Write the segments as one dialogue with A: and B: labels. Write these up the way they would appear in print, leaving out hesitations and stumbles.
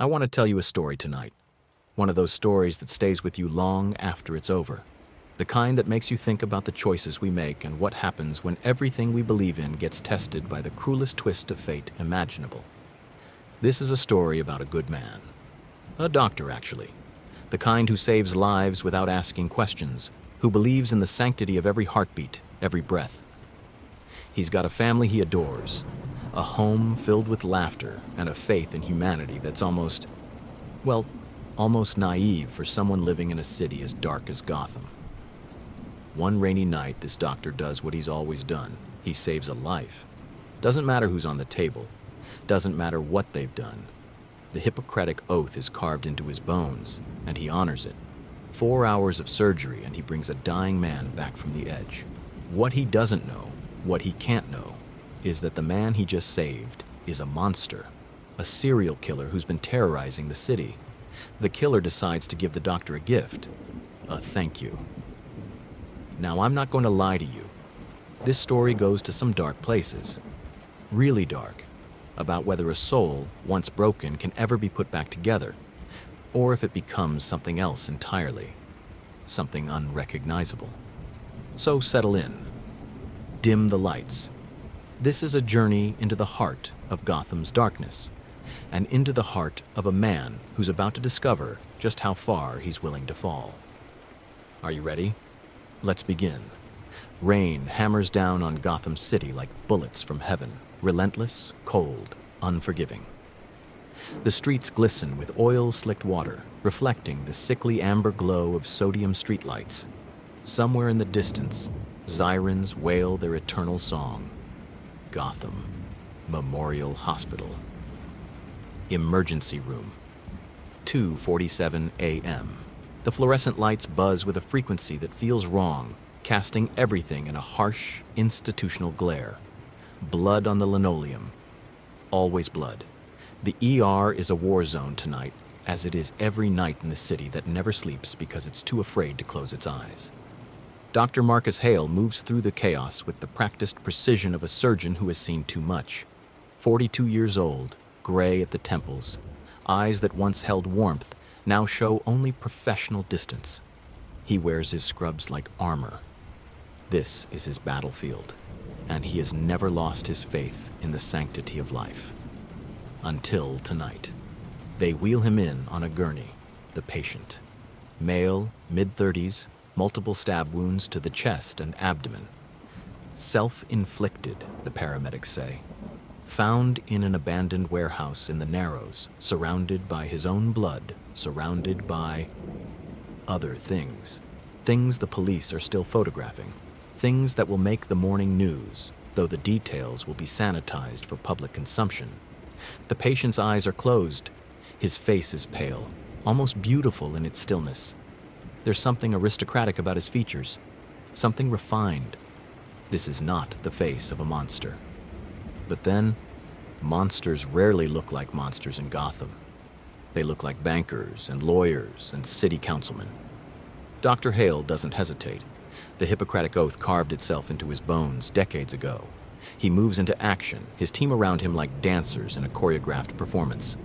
A: I want to tell you a story tonight. One of those stories that stays with you long after it's over. The kind that makes you think about the choices we make and what happens when everything we believe in gets tested by the cruelest twist of fate imaginable. This is a story about a good man. A doctor, actually. The kind who saves lives without asking questions, who believes in the sanctity of every heartbeat, every breath. He's got a family he adores, a home filled with laughter and a faith in humanity that's almost naive for someone living in a city as dark as Gotham. One rainy night, this doctor does what he's always done. He saves a life. Doesn't matter who's on the table. Doesn't matter what they've done. The Hippocratic oath is carved into his bones, and he honors it. 4 hours of surgery, and he brings a dying man back from the edge. What he doesn't know, what he can't know, is that the man he just saved is a monster, a serial killer who's been terrorizing the city. The killer decides to give the doctor a gift, a thank you. Now, I'm not going to lie to you. This story goes to some dark places, really dark, about whether a soul, once broken, can ever be put back together, or if it becomes something else entirely, something unrecognizable. So settle in. Dim the lights. This is a journey into the heart of Gotham's darkness, and into the heart of a man who's about to discover just how far he's willing to fall. Are you ready? Let's begin. Rain hammers down on Gotham City like bullets from heaven, relentless, cold, unforgiving. The streets glisten with oil-slicked water, reflecting the sickly amber glow of sodium streetlights. Somewhere in the distance, sirens wail their eternal song. Gotham Memorial Hospital. Emergency room. 2:47 a.m. The fluorescent lights buzz with a frequency that feels wrong, casting everything in a harsh, institutional glare. Blood on the linoleum. Always blood. The ER is a war zone tonight, as it is every night in the city that never sleeps because it's too afraid to close its eyes. Dr. Marcus Hale moves through the chaos with the practiced precision of a surgeon who has seen too much. 42 years old, gray at the temples, eyes that once held warmth now show only professional distance. He wears his scrubs like armor. This is his battlefield, and he has never lost his faith in the sanctity of life. Until tonight. They wheel him in on a gurney, the patient. Male, mid-30s, multiple stab wounds to the chest and abdomen. Self-inflicted, the paramedics say. Found in an abandoned warehouse in the Narrows, surrounded by his own blood, surrounded by other things. Things the police are still photographing. Things that will make the morning news, though the details will be sanitized for public consumption. The patient's eyes are closed. His face is pale, almost beautiful in its stillness. There's something aristocratic about his features, something refined. This is not the face of a monster. But then, monsters rarely look like monsters in Gotham. They look like bankers and lawyers and city councilmen. Dr. Hale doesn't hesitate. The Hippocratic oath carved itself into his bones decades ago. He moves into action, his team around him like dancers in a choreographed performance.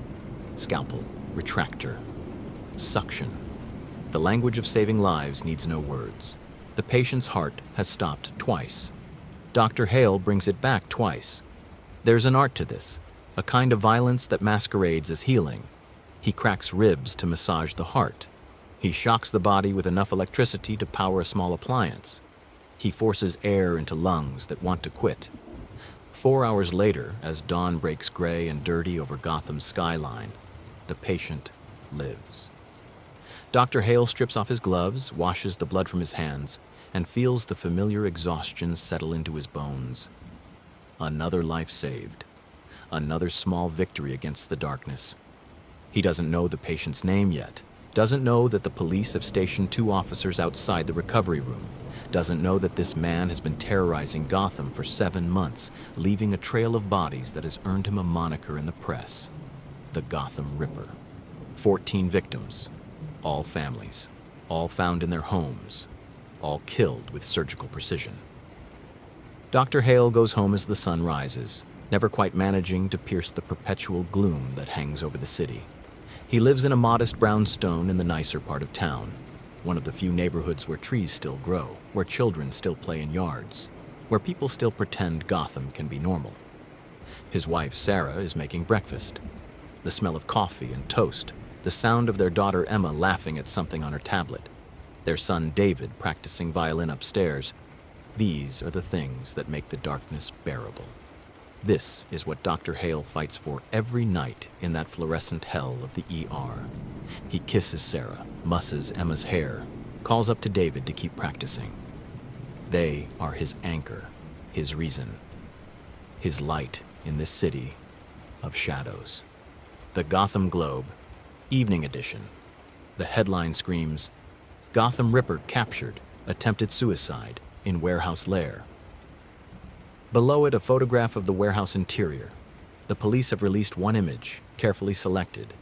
A: Scalpel, retractor, suction. The language of saving lives needs no words. The patient's heart has stopped twice. Dr. Hale brings it back twice. There's an art to this, a kind of violence that masquerades as healing. He cracks ribs to massage the heart. He shocks the body with enough electricity to power a small appliance. He forces air into lungs that want to quit. 4 hours later, as dawn breaks gray and dirty over Gotham's skyline, the patient lives. Dr. Hale strips off his gloves, washes the blood from his hands, and feels the familiar exhaustion settle into his bones. Another life saved. Another small victory against the darkness. He doesn't know the patient's name yet. Doesn't know that the police have stationed 2 officers outside the recovery room. Doesn't know that this man has been terrorizing Gotham for 7 months, leaving a trail of bodies that has earned him a moniker in the press. The Gotham Ripper. 14 victims. All families. All found in their homes. All killed with surgical precision. Dr. Hale goes home as the sun rises, never quite managing to pierce the perpetual gloom that hangs over the city. He lives in a modest brownstone in the nicer part of town, one of the few neighborhoods where trees still grow, where children still play in yards, where people still pretend Gotham can be normal. His wife, Sarah, is making breakfast. The smell of coffee and toast, the sound of their daughter Emma laughing at something on her tablet, their son David practicing violin upstairs, these are the things that make the darkness bearable. This is what Dr. Hale fights for every night in that fluorescent hell of the ER. He kisses Sarah, musses Emma's hair, calls up to David to keep practicing. They are his anchor, his reason, his light in this city of shadows. The Gotham Globe, Evening Edition. The headline screams, "Gotham Ripper Captured, Attempted Suicide in Warehouse Lair." Below it, a photograph of the warehouse interior. The police have released one image, carefully selected.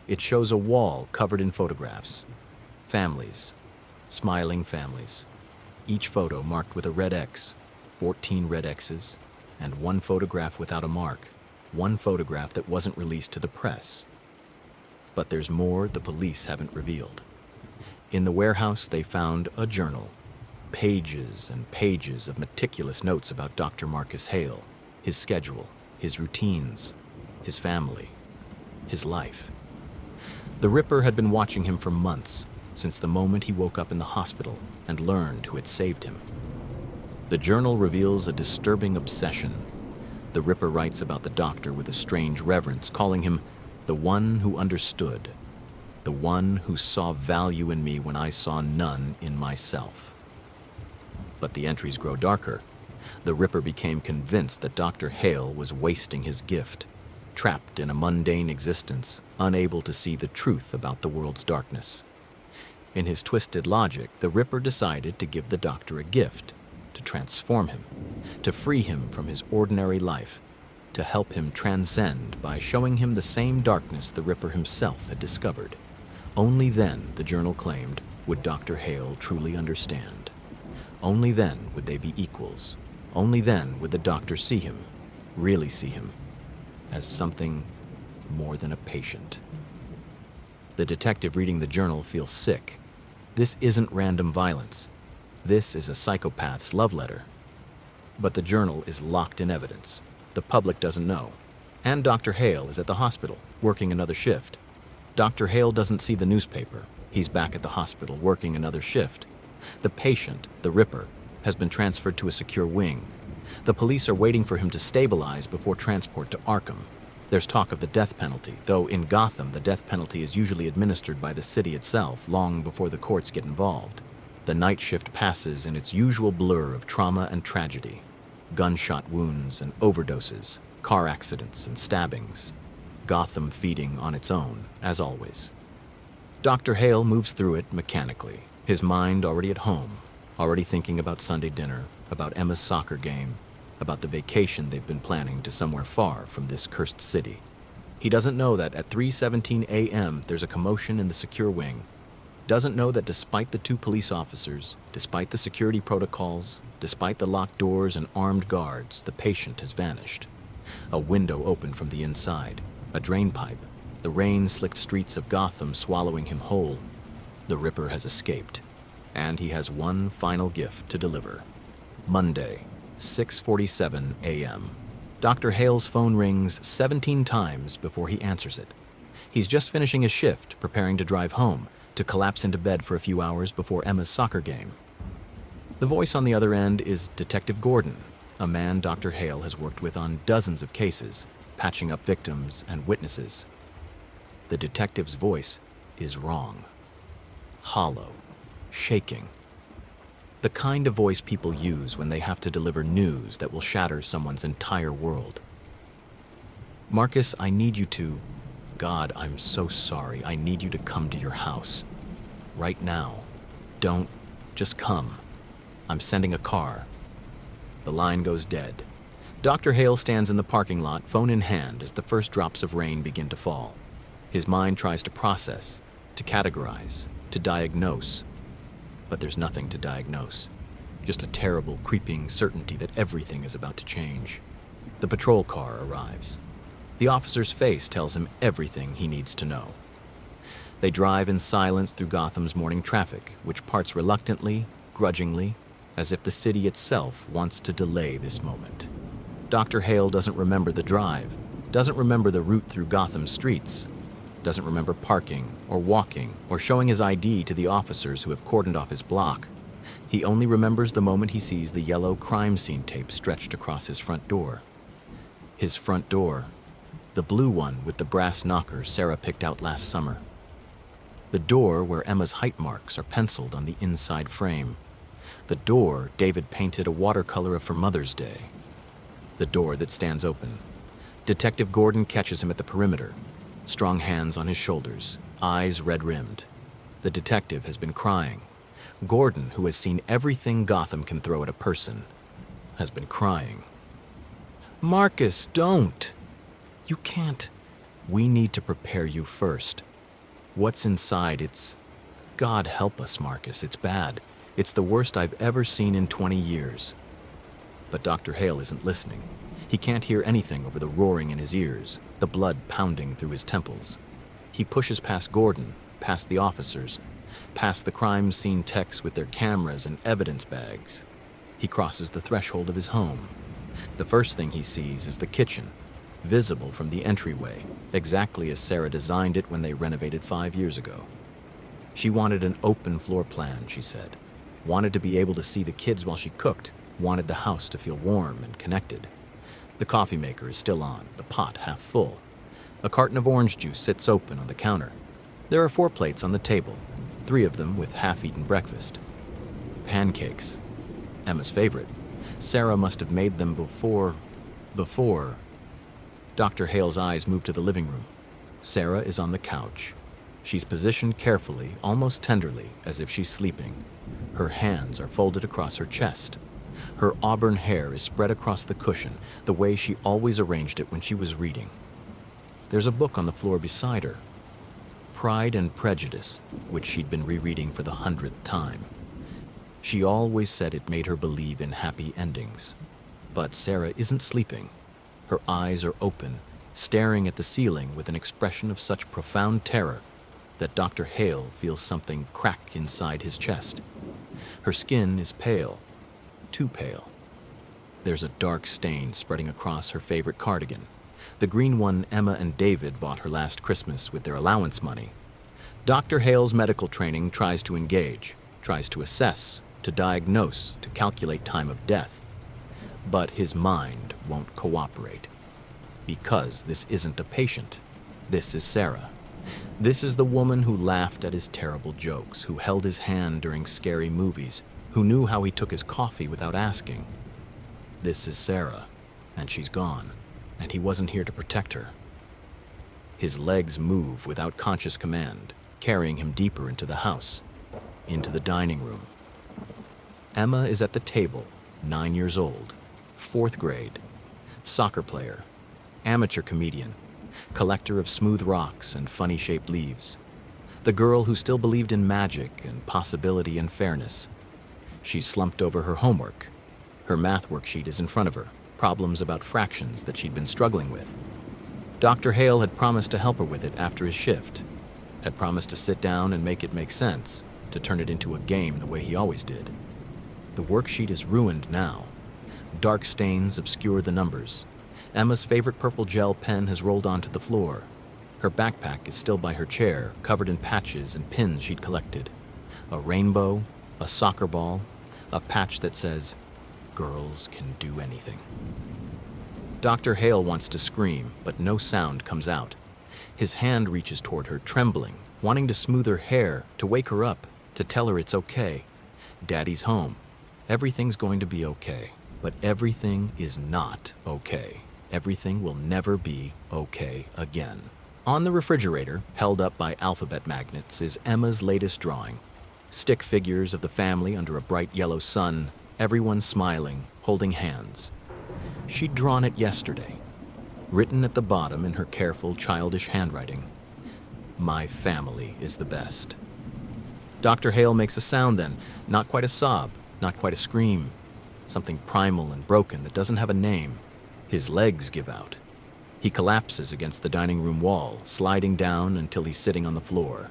A: It shows a wall covered in photographs. Families, smiling families. Each photo marked with a red X, 14 red X's, and one photograph without a mark, one photograph that wasn't released to the press. But there's more the police haven't revealed. In the warehouse, they found a journal. Pages and pages of meticulous notes about Dr. Marcus Hale, his schedule, his routines, his family, his life. The Ripper had been watching him for months, since the moment he woke up in the hospital and learned who had saved him. The journal reveals a disturbing obsession. The Ripper writes about the doctor with a strange reverence, calling him the one who understood, the one who saw value in me when I saw none in myself. But the entries grow darker. The Ripper became convinced that Dr. Hale was wasting his gift, trapped in a mundane existence, unable to see the truth about the world's darkness. In his twisted logic, the Ripper decided to give the doctor a gift, to transform him, to free him from his ordinary life, to help him transcend by showing him the same darkness the Ripper himself had discovered. Only then, the journal claimed, would Dr. Hale truly understand. Only then would they be equals. Only then would the doctor see him, really see him, as something more than a patient. The detective reading the journal feels sick. This isn't random violence. This is a psychopath's love letter. But the journal is locked in evidence. The public doesn't know. And Dr. Hale is at the hospital, working another shift. Dr. Hale doesn't see the newspaper. He's back at the hospital, working another shift. The patient, the Ripper, has been transferred to a secure wing. The police are waiting for him to stabilize before transport to Arkham. There's talk of the death penalty, though in Gotham the death penalty is usually administered by the city itself long before the courts get involved. The night shift passes in its usual blur of trauma and tragedy. Gunshot wounds and overdoses, car accidents and stabbings. Gotham feeding on its own, as always. Dr. Hale moves through it mechanically, his mind already at home, already thinking about Sunday dinner, about Emma's soccer game, about the vacation they've been planning to somewhere far from this cursed city. He doesn't know that at 3:17 a.m. there's a commotion in the secure wing. Doesn't know that despite the two police officers, despite the security protocols, despite the locked doors and armed guards, the patient has vanished. A window opened from the inside, a drain pipe, the rain-slicked streets of Gotham swallowing him whole. The Ripper has escaped, and he has one final gift to deliver. Monday, 6:47 a.m. Dr. Hale's phone rings 17 times before he answers it. He's just finishing his shift, preparing to drive home, to collapse into bed for a few hours before Emma's soccer game. The voice on the other end is Detective Gordon, a man Dr. Hale has worked with on dozens of cases, patching up victims and witnesses. The detective's voice is wrong. Hollow, shaking. The kind of voice people use when they have to deliver news that will shatter someone's entire world. "Marcus, I need you to... God, I'm so sorry. I need you to come to your house. Right now. Don't... Just come. I'm sending a car." The line goes dead. Dr. Hale stands in the parking lot, phone in hand, as the first drops of rain begin to fall. His mind tries to process, to categorize, to diagnose. But there's nothing to diagnose. Just a terrible, creeping certainty that everything is about to change. The patrol car arrives. The officer's face tells him everything he needs to know. They drive in silence through Gotham's morning traffic, which parts reluctantly, grudgingly, as if the city itself wants to delay this moment. Dr. Hale doesn't remember the drive, doesn't remember the route through Gotham's streets, doesn't remember parking or walking or showing his ID to the officers who have cordoned off his block. He only remembers the moment he sees the yellow crime scene tape stretched across his front door. His front door, the blue one with the brass knocker Sarah picked out last summer. The door where Emma's height marks are penciled on the inside frame. The door David painted a watercolor of for Mother's Day. The door that stands open. Detective Gordon catches him at the perimeter, strong hands on his shoulders, eyes red-rimmed. The detective has been crying. Gordon, who has seen everything Gotham can throw at a person, has been crying. "Marcus, don't! You can't. We need to prepare you first. What's inside, it's... God help us, Marcus, it's bad. It's the worst I've ever seen in 20 years. But Dr. Hale isn't listening. He can't hear anything over the roaring in his ears, the blood pounding through his temples. He pushes past Gordon, past the officers, past the crime scene techs with their cameras and evidence bags. He crosses the threshold of his home. The first thing he sees is the kitchen, visible from the entryway, exactly as Sarah designed it when they renovated 5 years ago. She wanted an open floor plan, she said. Wanted to be able to see the kids while she cooked, wanted the house to feel warm and connected. The coffee maker is still on, the pot half full. A carton of orange juice sits open on the counter. There are 4 plates on the table, 3 of them with half-eaten breakfast. Pancakes, Emma's favorite. Sarah must have made them before... Dr. Hale's eyes move to the living room. Sarah is on the couch. She's positioned carefully, almost tenderly, as if she's sleeping. Her hands are folded across her chest. Her auburn hair is spread across the cushion, the way she always arranged it when she was reading. There's a book on the floor beside her, Pride and Prejudice, which she'd been rereading for the 100th time. She always said it made her believe in happy endings. But Sarah isn't sleeping. Her eyes are open, staring at the ceiling with an expression of such profound terror that Dr. Hale feels something crack inside his chest. Her skin is pale, too pale. There's a dark stain spreading across her favorite cardigan, the green one Emma and David bought her last Christmas with their allowance money. Dr. Hale's medical training tries to engage, tries to assess, to diagnose, to calculate time of death. But his mind won't cooperate. Because this isn't a patient. This is Sarah. This is the woman who laughed at his terrible jokes, who held his hand during scary movies, who knew how he took his coffee without asking. This is Sarah, and she's gone, and he wasn't here to protect her. His legs move without conscious command, carrying him deeper into the house, into the dining room. Emma is at the table, 9 years old, 4th grade, soccer player, amateur comedian, collector of smooth rocks and funny-shaped leaves. The girl who still believed in magic and possibility and fairness. She's slumped over her homework. Her math worksheet is in front of her, problems about fractions that she'd been struggling with. Dr. Hale had promised to help her with it after his shift, had promised to sit down and make it make sense, to turn it into a game the way he always did. The worksheet is ruined now. Dark stains obscure the numbers. Emma's favorite purple gel pen has rolled onto the floor. Her backpack is still by her chair, covered in patches and pins she'd collected. A rainbow, a soccer ball, a patch that says, "Girls can do anything." Dr. Hale wants to scream, but no sound comes out. His hand reaches toward her, trembling, wanting to smooth her hair, to wake her up, to tell her it's okay. Daddy's home. Everything's going to be okay. But everything is not okay. Everything will never be okay again. On the refrigerator, held up by alphabet magnets, is Emma's latest drawing. Stick figures of the family under a bright yellow sun, everyone smiling, holding hands. She'd drawn it yesterday. Written at the bottom in her careful, childish handwriting, "My family is the best." Dr. Hale makes a sound then, not quite a sob, not quite a scream, something primal and broken that doesn't have a name. His legs give out. He collapses against the dining room wall, sliding down until he's sitting on the floor.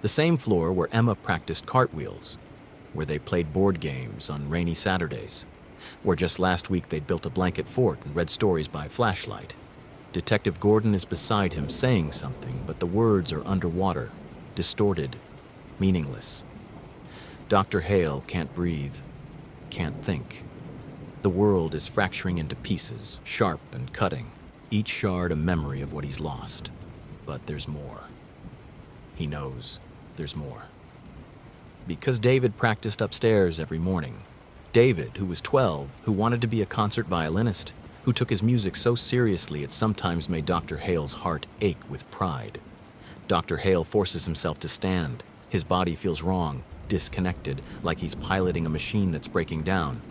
A: The same floor where Emma practiced cartwheels, where they played board games on rainy Saturdays, where just last week they'd built a blanket fort and read stories by flashlight. Detective Gordon is beside him saying something, but the words are underwater, distorted, meaningless. Dr. Hale can't breathe, can't think. The world is fracturing into pieces, sharp and cutting, each shard a memory of what he's lost. But there's more. He knows there's more. Because David practiced upstairs every morning. David, who was 12, who wanted to be a concert violinist, who took his music so seriously it sometimes made Dr. Hale's heart ache with pride. Dr. Hale forces himself to stand. His body feels wrong, disconnected, like he's piloting a machine that's breaking down.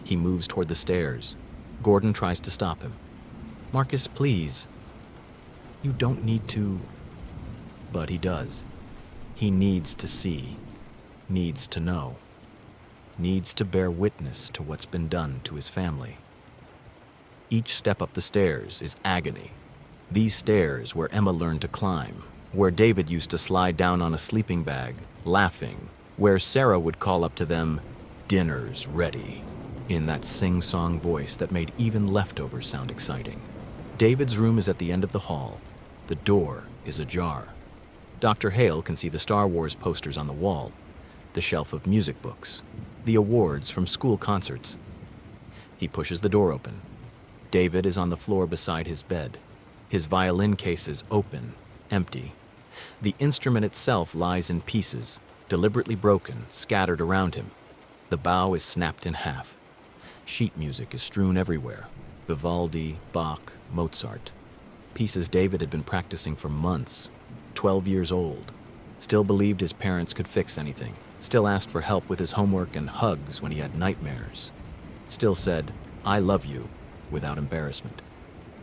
A: He moves toward the stairs. Gordon tries to stop him. "Marcus, please. You don't need to." But he does. He needs to see, needs to know, needs to bear witness to what's been done to his family. Each step up the stairs is agony. These stairs where Emma learned to climb, where David used to slide down on a sleeping bag, laughing, where Sarah would call up to them, "Dinner's ready," in that sing-song voice that made even leftovers sound exciting. David's room is at the end of the hall. The door is ajar. Dr. Hale can see the Star Wars posters on the wall, the shelf of music books, the awards from school concerts. He pushes the door open. David is on the floor beside his bed. His violin case is open, empty. The instrument itself lies in pieces, deliberately broken, scattered around him. The bow is snapped in half. Sheet music is strewn everywhere. Vivaldi, Bach, Mozart. Pieces David had been practicing for months. 12 years old. Still believed his parents could fix anything. Still asked for help with his homework and hugs when he had nightmares. Still said, "I love you," without embarrassment.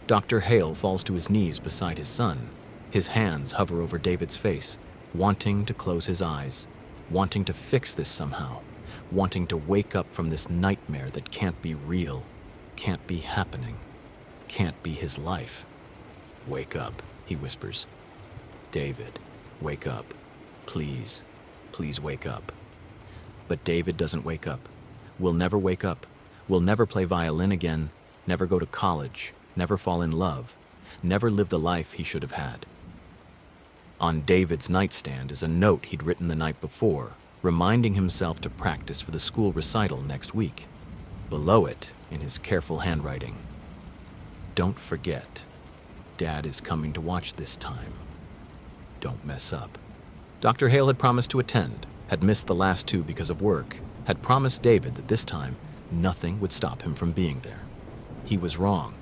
A: Dr. Hale falls to his knees beside his son. His hands hover over David's face, wanting to close his eyes, wanting to fix this somehow, wanting to wake up from this nightmare that can't be real, can't be happening, can't be his life. "Wake up," he whispers. "David, wake up. Please, please wake up." But David doesn't wake up. Will never wake up. Will never play violin again, never go to college, never fall in love, never live the life he should have had. On David's nightstand is a note he'd written the night before, reminding himself to practice for the school recital next week. Below it, in his careful handwriting, "Don't forget, Dad is coming to watch this time. Don't mess up." Dr. Hale had promised to attend, had missed the last two because of work, had promised David that this time nothing would stop him from being there. He was wrong.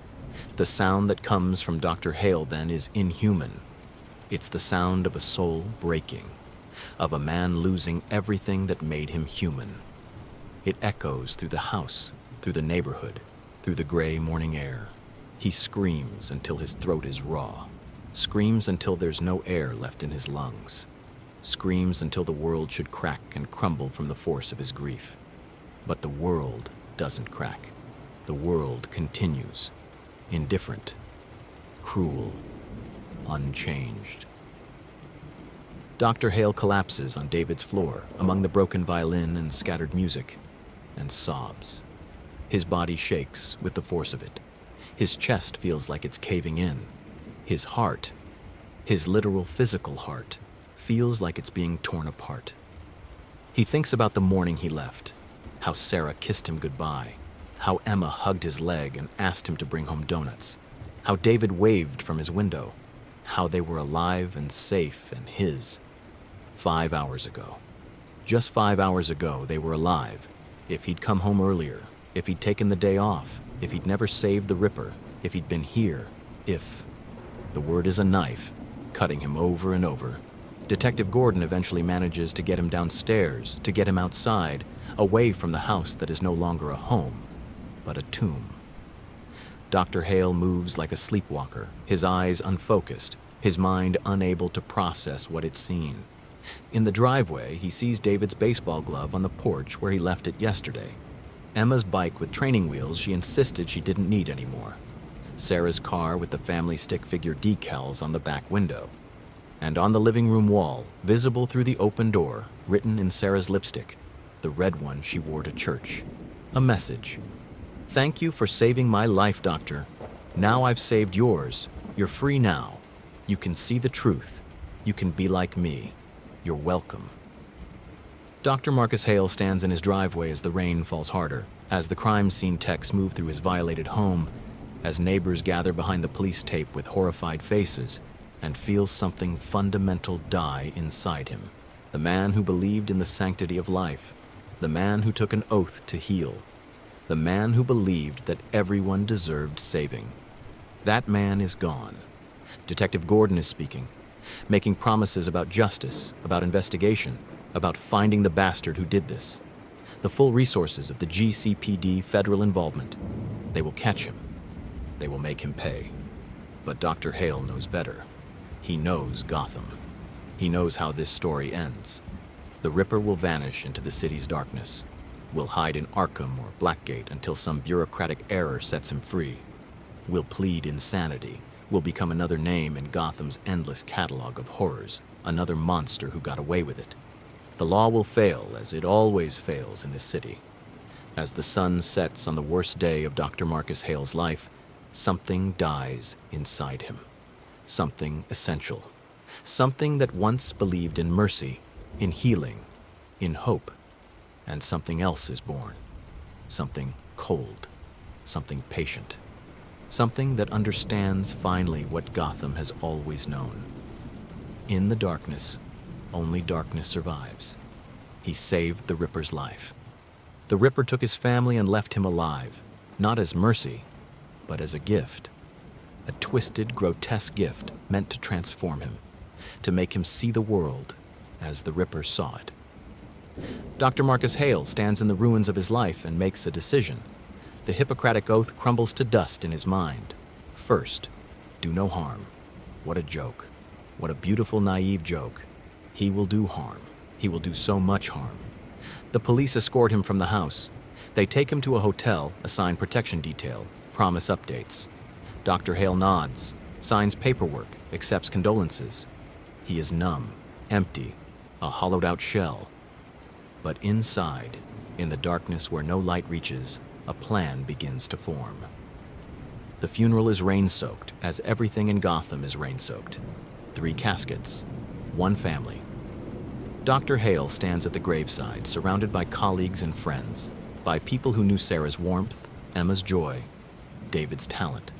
A: The sound that comes from Dr. Hale then is inhuman. It's the sound of a soul breaking, of a man losing everything that made him human. It echoes through the house, through the neighborhood, through the gray morning air. He screams until his throat is raw, screams until there's no air left in his lungs, screams until the world should crack and crumble from the force of his grief. But the world doesn't crack. The world continues, indifferent, cruel, unchanged. Dr. Hale collapses on David's floor among the broken violin and scattered music, and sobs. His body shakes with the force of it. His chest feels like it's caving in. His heart, his literal physical heart, feels like it's being torn apart. He thinks about the morning he left, how Sarah kissed him goodbye, how Emma hugged his leg and asked him to bring home donuts, how David waved from his window, how they were alive and safe and his. 5 hours ago. Just 5 hours ago, they were alive. If he'd come home earlier, if he'd taken the day off, if he'd never saved the Ripper, if he'd been here, if... The word is a knife, cutting him over and over. Detective Gordon eventually manages to get him downstairs, to get him outside, away from the house that is no longer a home, but a tomb. Dr. Hale moves like a sleepwalker, his eyes unfocused, his mind unable to process what it's seen. In the driveway, he sees David's baseball glove on the porch where he left it yesterday. Emma's bike with training wheels she insisted she didn't need anymore. Sarah's car with the family stick figure decals on the back window. And on the living room wall, visible through the open door, written in Sarah's lipstick, the red one she wore to church, a message. "Thank you for saving my life, doctor. Now I've saved yours. You're free now. You can see the truth. You can be like me. You're welcome." Dr. Marcus Hale stands in his driveway as the rain falls harder, as the crime scene techs move through his violated home, as neighbors gather behind the police tape with horrified faces, and feels something fundamental die inside him. The man who believed in the sanctity of life, the man who took an oath to heal, the man who believed that everyone deserved saving. That man is gone. Detective Gordon is speaking, making promises about justice, about investigation, about finding the bastard who did this. The full resources of the GCPD federal involvement. They will catch him. They will make him pay. But Dr. Hale knows better. He knows Gotham. He knows how this story ends. The Ripper will vanish into the city's darkness, will hide in Arkham or Blackgate until some bureaucratic error sets him free, will plead insanity, will become another name in Gotham's endless catalog of horrors, another monster who got away with it. The law will fail, as it always fails in this city. As the sun sets on the worst day of Dr. Marcus Hale's life, something dies inside him. Something essential. Something that once believed in mercy, in healing, in hope. And something else is born. Something cold. Something patient. Something that understands finally what Gotham has always known. In the darkness, only darkness survives. He saved the Ripper's life. The Ripper took his family and left him alive, not as mercy, but as a gift. A twisted, grotesque gift meant to transform him, to make him see the world as the Ripper saw it. Dr. Marcus Hale stands in the ruins of his life and makes a decision. The Hippocratic oath crumbles to dust in his mind. First, do no harm. What a joke. What a beautiful, naive joke. He will do harm. He will do so much harm. The police escort him from the house. They take him to a hotel, assign protection detail, promise updates. Dr. Hale nods, signs paperwork, accepts condolences. He is numb, empty, a hollowed-out shell. But inside, in the darkness where no light reaches, a plan begins to form. The funeral is rain-soaked, as everything in Gotham is rain-soaked. 3 caskets, 1 family. Dr. Hale stands at the graveside, surrounded by colleagues and friends, by people who knew Sarah's warmth, Emma's joy, David's talent.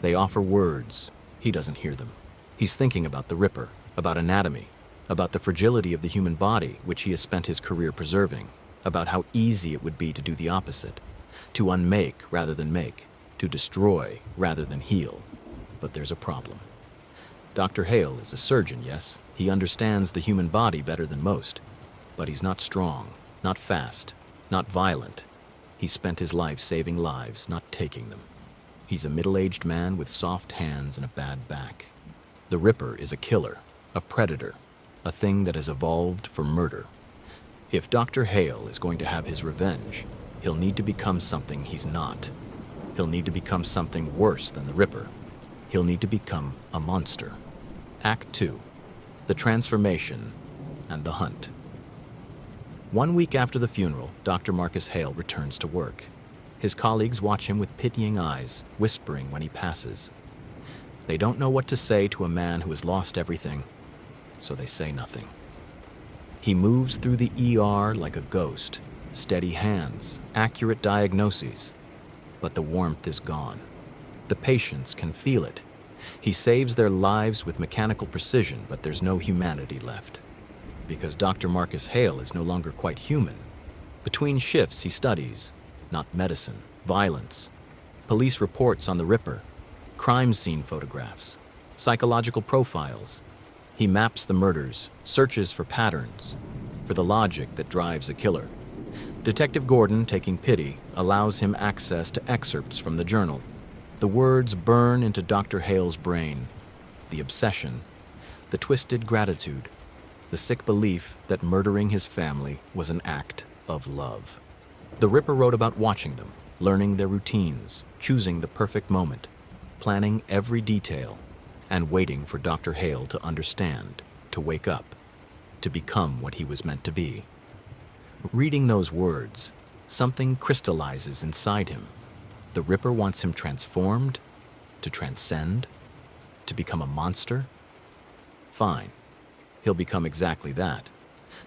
A: They offer words. He doesn't hear them. He's thinking about the Ripper, about anatomy, about the fragility of the human body, which he has spent his career preserving, about how easy it would be to do the opposite, to unmake rather than make, to destroy rather than heal. But there's a problem. Dr. Hale is a surgeon, yes. He understands the human body better than most. But he's not strong, not fast, not violent. He spent his life saving lives, not taking them. He's a middle-aged man with soft hands and a bad back. The Ripper is a killer, a predator, a thing that has evolved for murder. If Dr. Hale is going to have his revenge, he'll need to become something he's not. He'll need to become something worse than the Ripper. He'll need to become a monster. Act 2. The transformation and the hunt. 1 week after the funeral, Dr. Marcus Hale returns to work. His colleagues watch him with pitying eyes, whispering when he passes. They don't know what to say to a man who has lost everything, so they say nothing. He moves through the ER like a ghost, steady hands, accurate diagnoses. But the warmth is gone. The patients can feel it. He saves their lives with mechanical precision, but there's no humanity left. Because Dr. Marcus Hale is no longer quite human. Between shifts, he studies, not medicine, violence, police reports on the Ripper, crime scene photographs, psychological profiles. He maps the murders, searches for patterns, for the logic that drives a killer. Detective Gordon, taking pity, allows him access to excerpts from the journal. The words burn into Dr. Hale's brain. The obsession, the twisted gratitude, the sick belief that murdering his family was an act of love. The Ripper wrote about watching them, learning their routines, choosing the perfect moment. planning every detail and waiting for Dr. Hale to understand, to wake up, to become what he was meant to be. Reading those words, something crystallizes inside him. The Ripper wants him transformed, to transcend, to become a monster. Fine, he'll become exactly that.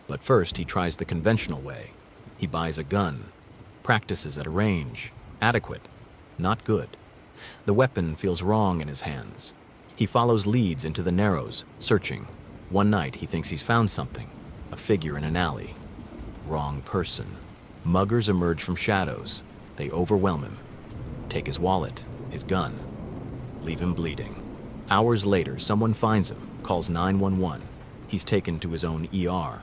A: But first he tries the conventional way. He buys a gun, practices at a range. Adequate, not good. The weapon feels wrong in his hands. He follows leads into the Narrows, searching. One night he thinks he's found something, a figure in an alley. Wrong person. Muggers emerge from shadows. They overwhelm him. Take his wallet, his gun. Leave him bleeding. Hours later, someone finds him, calls 911. He's taken to his own ER.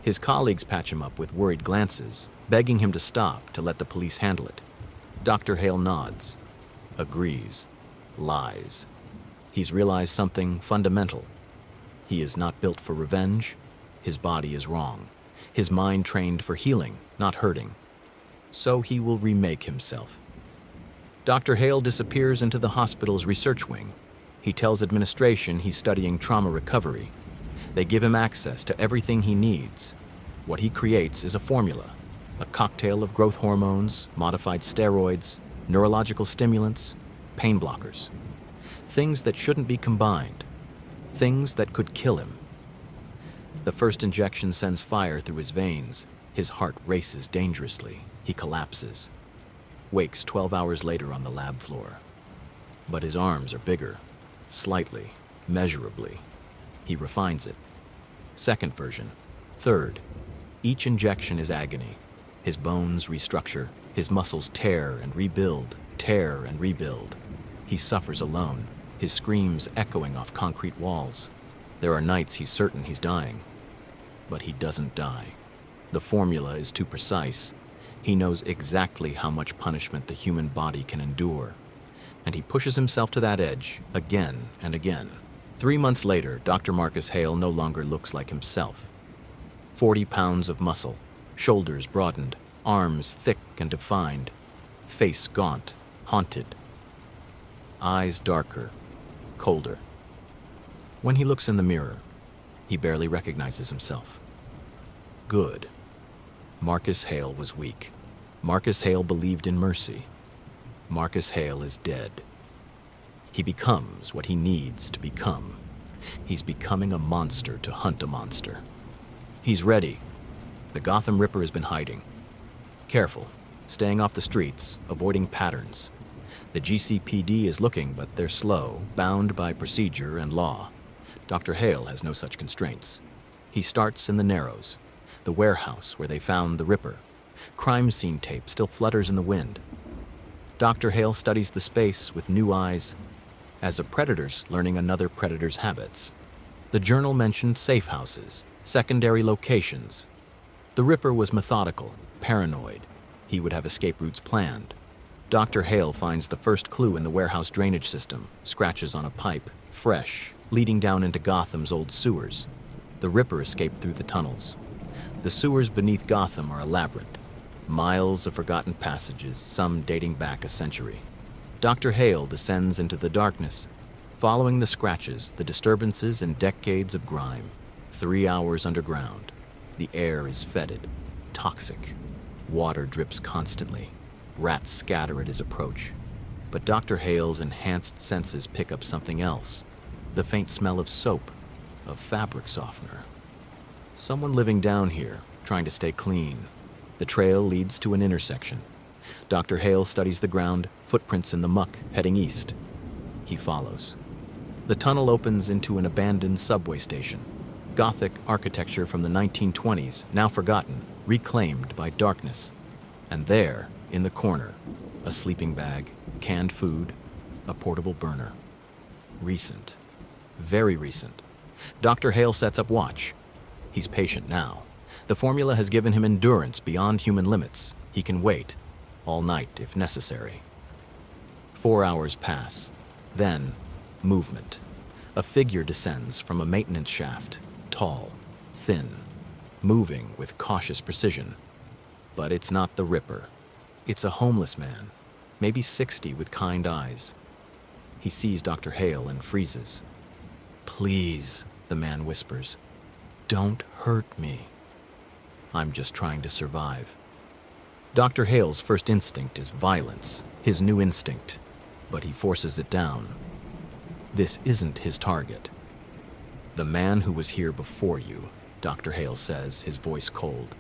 A: His colleagues patch him up with worried glances, begging him to stop, to let the police handle it. Dr. Hale nods, agrees, lies. He's realized something fundamental. He is not built for revenge. His body is wrong. His mind trained for healing, not hurting. So he will remake himself. Dr. Hale disappears into the hospital's research wing. He tells administration he's studying trauma recovery. They give him access to everything he needs. What he creates is a formula, a cocktail of growth hormones, modified steroids, neurological stimulants, pain blockers. Things that shouldn't be combined. Things that could kill him. The first injection sends fire through his veins. His heart races dangerously. He collapses. Wakes 12 hours later on the lab floor. But his arms are bigger, slightly, measurably. He refines it. Second version. Third. Each injection is agony. His bones restructure. His muscles tear and rebuild, tear and rebuild. He suffers alone, his screams echoing off concrete walls. There are nights he's certain he's dying. But he doesn't die. The formula is too precise. He knows exactly how much punishment the human body can endure. And he pushes himself to that edge again and again. 3 months later, Dr. Marcus Hale no longer looks like himself. 40 pounds of muscle, shoulders broadened, arms thick and defined, face gaunt, haunted, eyes darker, colder. When he looks in the mirror, he barely recognizes himself. Good. Marcus Hale was weak. Marcus Hale believed in mercy. Marcus Hale is dead. He becomes what he needs to become. He's becoming a monster to hunt a monster. He's ready. The Gotham Ripper has been hiding. Careful, staying off the streets, avoiding patterns. The GCPD is looking, but they're slow, bound by procedure and law. Dr. Hale has no such constraints. He starts in the Narrows, the warehouse where they found the Ripper. Crime scene tape still flutters in the wind. Dr. Hale studies the space with new eyes, as a predator's learning another predator's habits. The journal mentioned safe houses, secondary locations. The Ripper was methodical, paranoid. He would have escape routes planned. Dr. Hale finds the first clue in the warehouse drainage system, scratches on a pipe, fresh, leading down into Gotham's old sewers. The Ripper escaped through the tunnels. The sewers beneath Gotham are a labyrinth. Miles of forgotten passages, some dating back a century. Dr. Hale descends into the darkness, following the scratches, the disturbances, and decades of grime. 3 hours underground. The air is fetid, toxic. Water drips constantly. Rats scatter at his approach. But Dr. Hale's enhanced senses pick up something else. The faint smell of soap, of fabric softener. Someone living down here, trying to stay clean. The trail leads to an intersection. Dr. Hale studies the ground, footprints in the muck, heading east. He follows. The tunnel opens into an abandoned subway station. Gothic architecture from the 1920s, now forgotten, reclaimed by darkness. And there, in the corner, a sleeping bag, canned food, a portable burner. Recent. Very recent. Dr. Hale sets up watch. He's patient now. The formula has given him endurance beyond human limits. He can wait, all night if necessary. 4 hours pass. Then, movement. A figure descends from a maintenance shaft, tall, thin, moving with cautious precision. But it's not the Ripper. It's a homeless man, maybe 60 with kind eyes. He sees Dr. Hale and freezes. "Please," the man whispers. "Don't hurt me. I'm just trying to survive." Dr. Hale's first instinct is violence, his new instinct, but he forces it down. This isn't his target. "The man who was here before you," Dr. Hale says, his voice cold.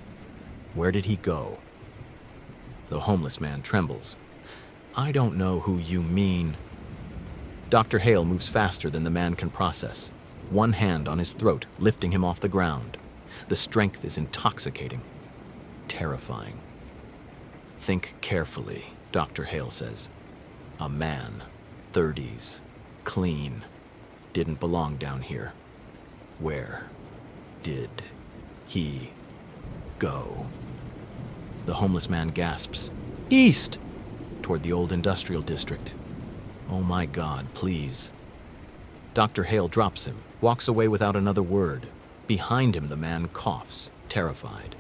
A: "Where did he go?" The homeless man trembles. "I don't know who you mean." Dr. Hale moves faster than the man can process, one hand on his throat, lifting him off the ground. The strength is intoxicating, terrifying. "Think carefully," Dr. Hale says. "A man, 30s, clean, didn't belong down here. Where did he go?" The homeless man gasps. "East!" Toward the old industrial district. "Oh my God, please." Dr. Hale drops him, walks away without another word. Behind him, the man coughs, terrified.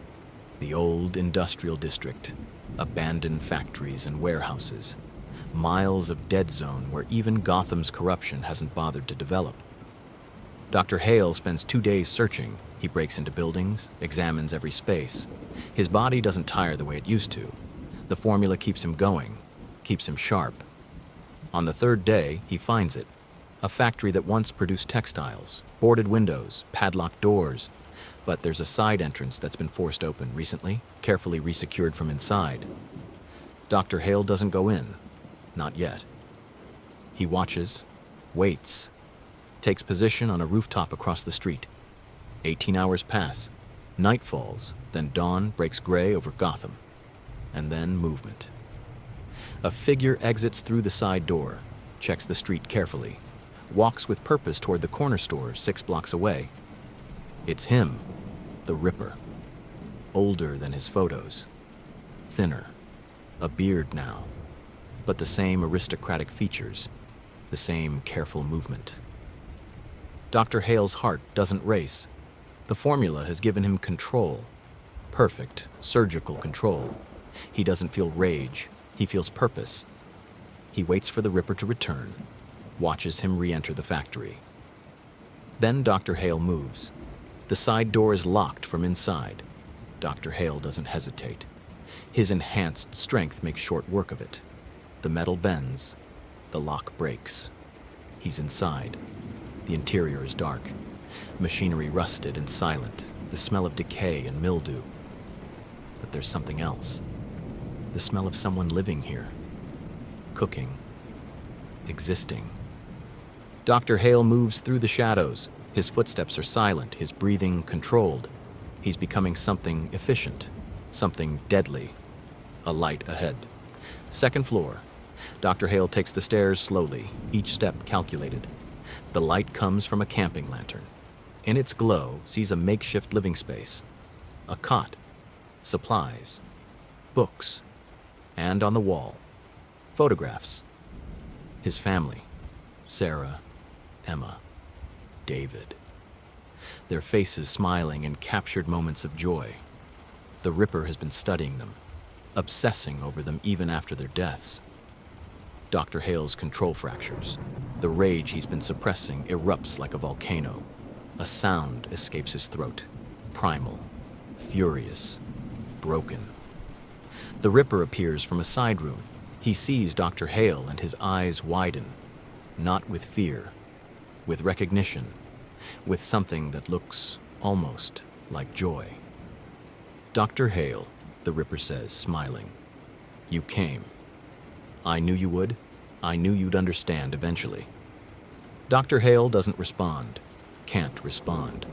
A: The old industrial district, abandoned factories and warehouses, miles of dead zone where even Gotham's corruption hasn't bothered to develop. Dr. Hale spends 2 days searching. He breaks into buildings, examines every space. His body doesn't tire the way it used to. The formula keeps him going, keeps him sharp. On the 3rd day, he finds it. A factory that once produced textiles, boarded windows, padlocked doors. But there's a side entrance that's been forced open recently, carefully resecured from inside. Dr. Hale doesn't go in. Not yet. He watches, waits, takes position on a rooftop across the street. 18 hours pass. Night falls, then dawn breaks gray over Gotham. And then movement. A figure exits through the side door, checks the street carefully, walks with purpose toward the corner store 6 blocks away. It's him, the Ripper. Older than his photos. Thinner. A beard now. But the same aristocratic features. The same careful movement. Dr. Hale's heart doesn't race. The formula has given him control. Perfect, surgical control. He doesn't feel rage. He feels purpose. He waits for the Ripper to return, watches him re-enter the factory. Then Dr. Hale moves. The side door is locked from inside. Dr. Hale doesn't hesitate. His enhanced strength makes short work of it. The metal bends. The lock breaks. He's inside. The interior is dark. Machinery rusted and silent. The smell of decay and mildew. But there's something else. The smell of someone living here. Cooking. Existing. Dr. Hale moves through the shadows. His footsteps are silent, his breathing controlled. He's becoming something efficient, something deadly. A light ahead. 2nd floor. Dr. Hale takes the stairs slowly, each step calculated. The light comes from a camping lantern. In its glow, sees a makeshift living space. A cot. Supplies. Books. And on the wall, photographs. His family. Sarah, Emma, David. Their faces smiling in captured moments of joy. The Ripper has been studying them, obsessing over them even after their deaths. Dr. Hale's control fractures. The rage he's been suppressing erupts like a volcano. A sound escapes his throat. Primal, furious, broken. The Ripper appears from a side room. He sees Dr. Hale and his eyes widen. Not with fear, with recognition, with something that looks almost like joy. "Dr. Hale," the Ripper says, smiling. "You came. I knew you would. I knew you'd understand eventually." Dr. Hale doesn't respond, can't respond.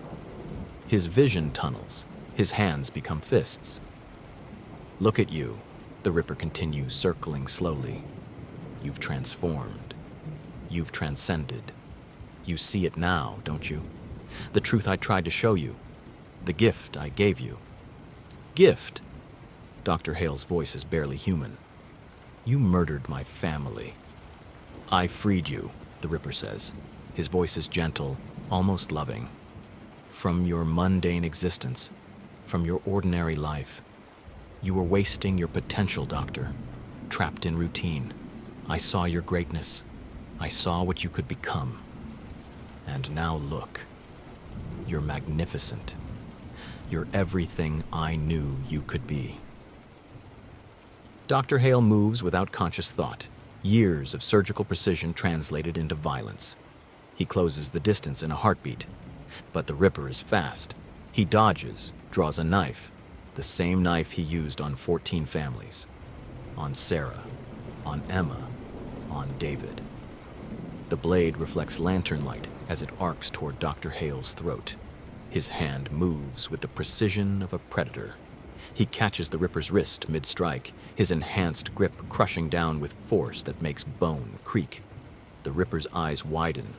A: His vision tunnels, his hands become fists. "Look at you," the Ripper continues, circling slowly. "You've transformed. You've transcended. You see it now, don't you? The truth I tried to show you. The gift I gave you." "Gift?" Dr. Hale's voice is barely human. "You murdered my family." "I freed you," the Ripper says. His voice is gentle, almost loving. "From your mundane existence, from your ordinary life. You were wasting your potential, Doctor. Trapped in routine. I saw your greatness. I saw what you could become. And now look. You're magnificent. You're everything I knew you could be. Dr. Hale moves without conscious thought, years of surgical precision translated into violence. He closes the distance in a heartbeat. But the Ripper is fast. He dodges, draws a knife, the same knife he used on 14 families. On Sarah, on Emma, on David. The blade reflects lantern light as it arcs toward Dr. Hale's throat. His hand moves with the precision of a predator. He catches the Ripper's wrist mid-strike, his enhanced grip crushing down with force that makes bone creak. The Ripper's eyes widen,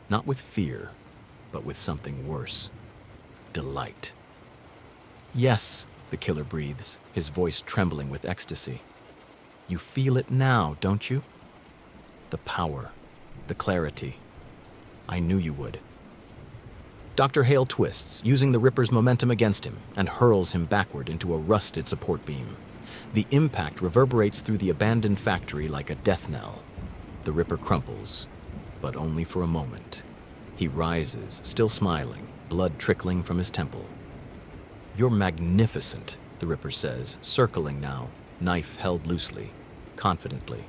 A: not with fear, but with something worse. Delight. Yes, the killer breathes, his voice trembling with ecstasy. You feel it now, don't you? The power, the clarity. I knew you would. Dr. Hale twists, using the Ripper's momentum against him, and hurls him backward into a rusted support beam. The impact reverberates through the abandoned factory like a death knell. The Ripper crumples, but only for a moment. He rises, still smiling, blood trickling from his temple. You're magnificent, the Ripper says, circling now, knife held loosely, confidently.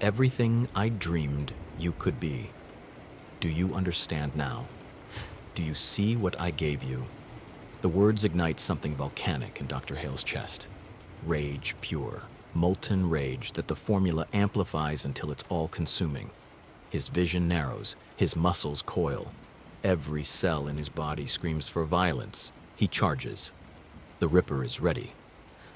A: Everything I dreamed you could be. Do you understand now? Do you see what I gave you? The words ignite something volcanic in Dr. Hale's chest. Rage pure, molten rage that the formula amplifies until it's all-consuming. His vision narrows, his muscles coil. Every cell in his body screams for violence. He charges. The Ripper is ready.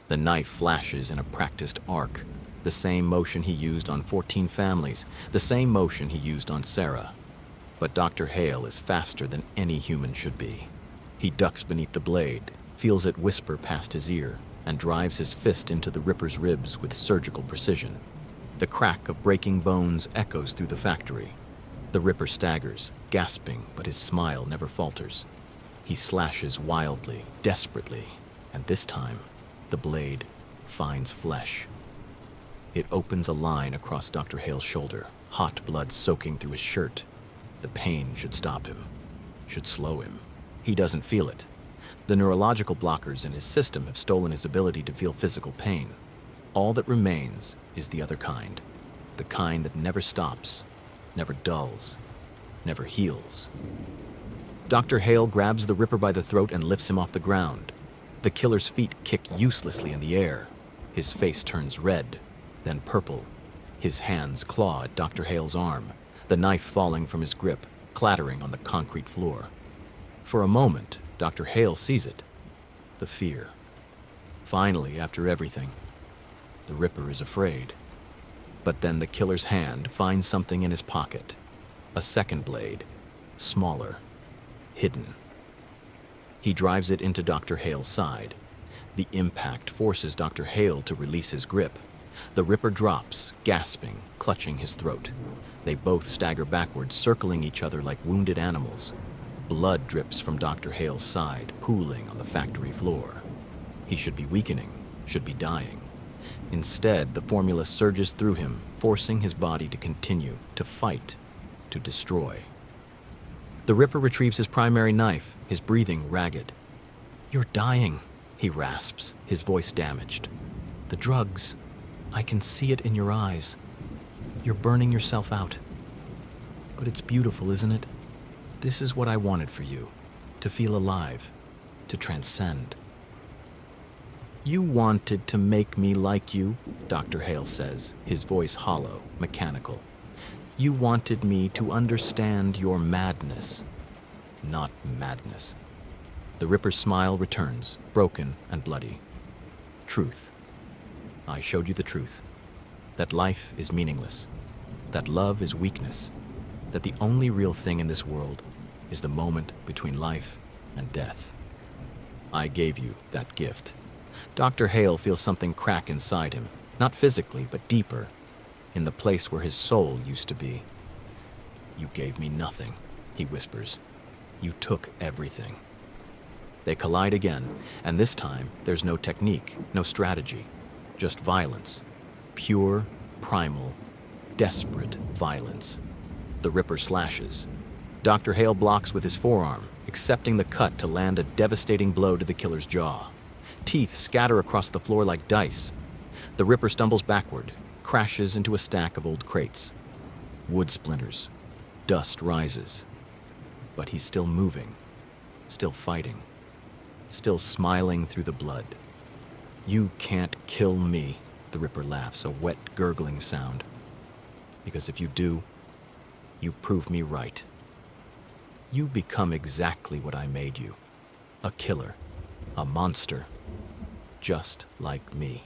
A: The knife flashes in a practiced arc, the same motion he used on 14 families, the same motion he used on Sarah. But Dr. Hale is faster than any human should be. He ducks beneath the blade, feels it whisper past his ear, and drives his fist into the Ripper's ribs with surgical precision. The crack of breaking bones echoes through the factory. The Ripper staggers, gasping, but his smile never falters. He slashes wildly, desperately, and this time, the blade finds flesh. It opens a line across Dr. Hale's shoulder, hot blood soaking through his shirt. The pain should stop him, should slow him. He doesn't feel it. The neurological blockers in his system have stolen his ability to feel physical pain. All that remains is the other kind, the kind that never stops, never dulls, never heals. Dr. Hale grabs the Ripper by the throat and lifts him off the ground. The killer's feet kick uselessly in the air. His face turns red, then purple. His hands claw at Dr. Hale's arm, the knife falling from his grip, clattering on the concrete floor. For a moment, Dr. Hale sees it. The fear. Finally, after everything, the Ripper is afraid. But then the killer's hand finds something in his pocket. A second blade, smaller, hidden. He drives it into Dr. Hale's side. The impact forces Dr. Hale to release his grip. The Ripper drops, gasping, clutching his throat. They both stagger backwards, circling each other like wounded animals. Blood drips from Dr. Hale's side, pooling on the factory floor. He should be weakening, should be dying. Instead, the formula surges through him, forcing his body to continue, to fight, to destroy. The Ripper retrieves his primary knife, his breathing ragged. You're dying, he rasps, his voice damaged. The drugs, I can see it in your eyes. You're burning yourself out. But it's beautiful, isn't it? This is what I wanted for you, to feel alive, to transcend. You wanted to make me like you, Dr. Hale says, his voice hollow, mechanical. You wanted me to understand your madness, not madness. The Ripper's smile returns, broken and bloody. Truth. I showed you the truth. That life is meaningless. That love is weakness. That the only real thing in this world is the moment between life and death. I gave you that gift. Dr. Hale feels something crack inside him, not physically, but deeper, in the place where his soul used to be. You gave me nothing, he whispers. You took everything. They collide again, and this time there's no technique, no strategy, just violence, pure, primal, desperate violence. The Ripper slashes. Dr. Hale blocks with his forearm, accepting the cut to land a devastating blow to the killer's jaw. Teeth scatter across the floor like dice. The Ripper stumbles backward, crashes into a stack of old crates. Wood splinters. Dust rises. But he's still moving, still fighting, still smiling through the blood. "You can't kill me," the Ripper laughs, a wet, gurgling sound. "Because if you do, you prove me right. You become exactly what I made you. A killer, a monster, just like me."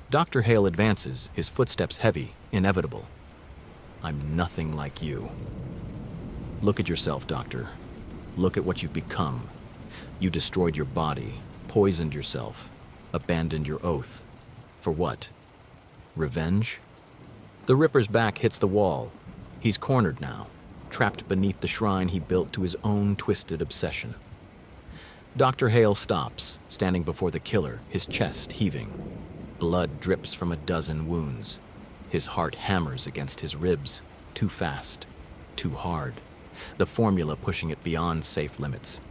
A: Dr. Hale advances, his footsteps heavy, inevitable. "I'm nothing like you. Look at yourself, Doctor. Look at what you've become. You destroyed your body, poisoned yourself, abandoned your oath. For what? Revenge?" The Ripper's back hits the wall. He's cornered now, trapped beneath the shrine he built to his own twisted obsession. Dr. Hale stops, standing before the killer, his chest heaving. Blood drips from a dozen wounds. His heart hammers against his ribs, too fast, too hard, the formula pushing it beyond safe limits.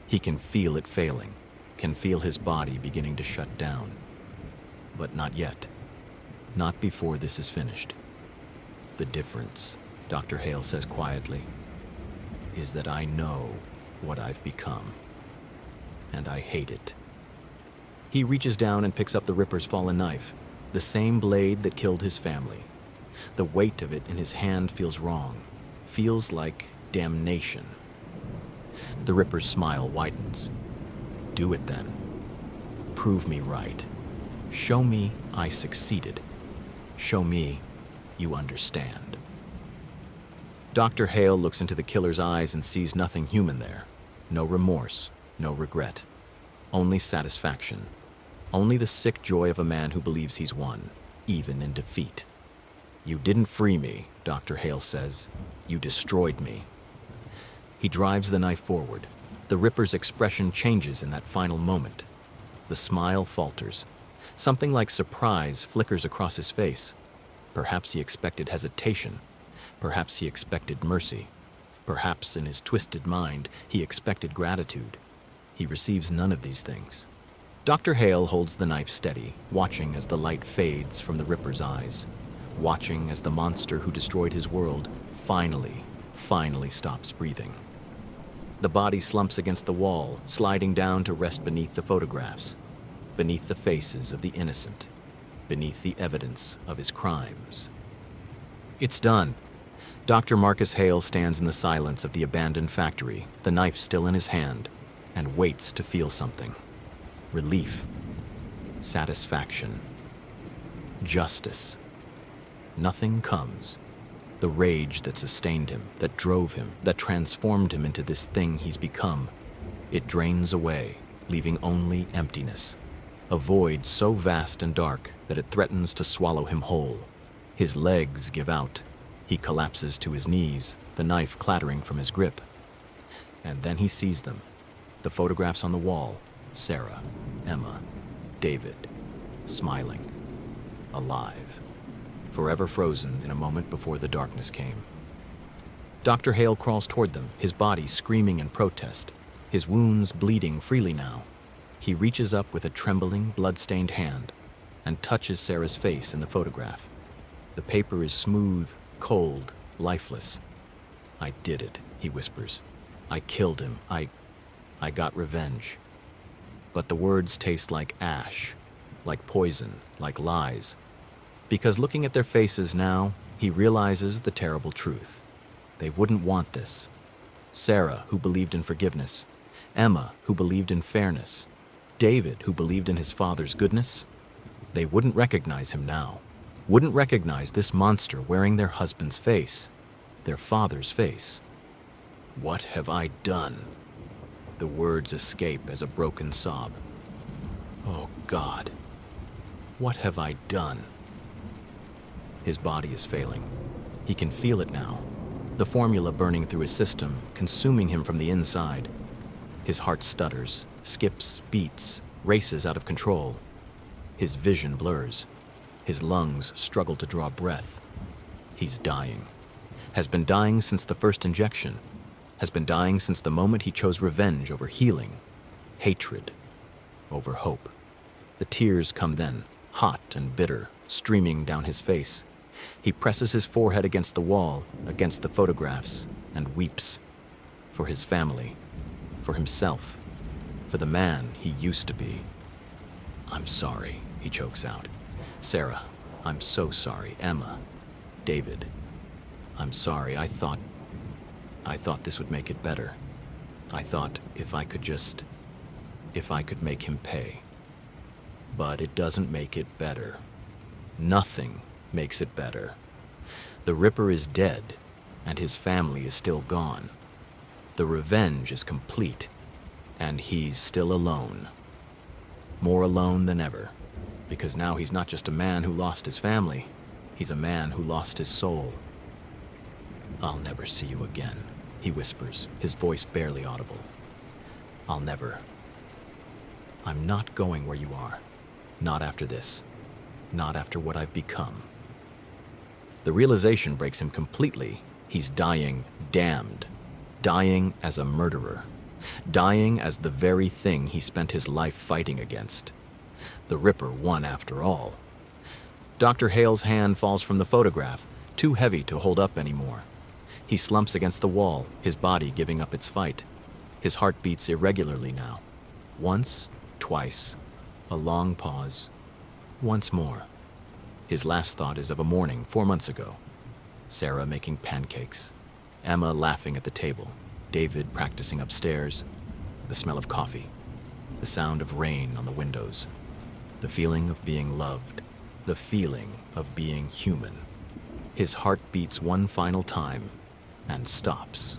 A: He can feel it failing, can feel his body beginning to shut down. But not yet. Not before this is finished. "The difference," Dr. Hale says quietly, "is that I know what I've become. And I hate it." He reaches down and picks up the Ripper's fallen knife, the same blade that killed his family. The weight of it in his hand feels wrong, feels like damnation. The Ripper's smile widens. "Do it then. Prove me right. Show me I succeeded. Show me you understand." Dr. Hale looks into the killer's eyes and sees nothing human there. No remorse, no regret. Only satisfaction. Only the sick joy of a man who believes he's won, even in defeat. "You didn't free me," Dr. Hale says. "You destroyed me." He drives the knife forward. The Ripper's expression changes in that final moment. The smile falters. Something like surprise flickers across his face. Perhaps he expected hesitation. Perhaps he expected mercy. Perhaps in his twisted mind, he expected gratitude. He receives none of these things. Dr. Hale holds the knife steady, watching as the light fades from the Ripper's eyes, watching as the monster who destroyed his world finally stops breathing. The body slumps against the wall, sliding down to rest beneath the photographs, beneath the faces of the innocent, beneath the evidence of his crimes. It's done. Dr. Marcus Hale stands in the silence of the abandoned factory, the knife still in his hand, and waits to feel something. Relief. Satisfaction. Justice. Nothing comes. The rage that sustained him, that drove him, that transformed him into this thing he's become, it drains away, leaving only emptiness. A void so vast and dark that it threatens to swallow him whole. His legs give out. He collapses to his knees, the knife clattering from his grip. And then he sees them. The photographs on the wall. Sarah, Emma, David, smiling, alive, forever frozen in a moment before the darkness came. Dr. Hale crawls toward them, his body screaming in protest, his wounds bleeding freely now. He reaches up with a trembling, blood-stained hand and touches Sarah's face in the photograph. The paper is smooth, cold, lifeless. "I did it," he whispers. "I killed him. I got revenge." But the words taste like ash, like poison, like lies. Because looking at their faces now, he realizes the terrible truth. They wouldn't want this. Sarah, who believed in forgiveness. Emma, who believed in fairness. David, who believed in his father's goodness. They wouldn't recognize him now. Wouldn't recognize this monster wearing their husband's face, their father's face. "What have I done?" The words escape as a broken sob. "Oh God, what have I done?" His body is failing. He can feel it now. The formula burning through his system, consuming him from the inside. His heart stutters, skips, beats, races out of control. His vision blurs. His lungs struggle to draw breath. He's dying. Has been dying since the first injection. Has been dying since the moment he chose revenge over healing. Hatred over hope. The tears come then, hot and bitter, streaming down his face. He presses his forehead against the wall, against the photographs, and weeps. For his family, for himself, for the man he used to be. "I'm sorry," he chokes out. "Sarah, I'm so sorry. Emma, David, I'm sorry. I thought this would make it better. I thought if I could make him pay. But it doesn't make it better. Nothing makes it better. The Ripper is dead, and his family is still gone. The revenge is complete, and he's still alone. More alone than ever, because now he's not just a man who lost his family, he's a man who lost his soul. I'll never see you again," he whispers, his voice barely audible. "I'm not going where you are. Not after this. Not after what I've become." The realization breaks him completely. He's dying damned. Dying as a murderer. Dying as the very thing he spent his life fighting against. The Ripper won after all. Dr. Hale's hand falls from the photograph, too heavy to hold up anymore. He slumps against the wall, his body giving up its fight. His heart beats irregularly now. Once, twice, a long pause. Once more. His last thought is of a morning 4 months ago. Sarah making pancakes. Emma laughing at the table. David practicing upstairs. The smell of coffee. The sound of rain on the windows. The feeling of being loved. The feeling of being human. His heart beats one final time and stops.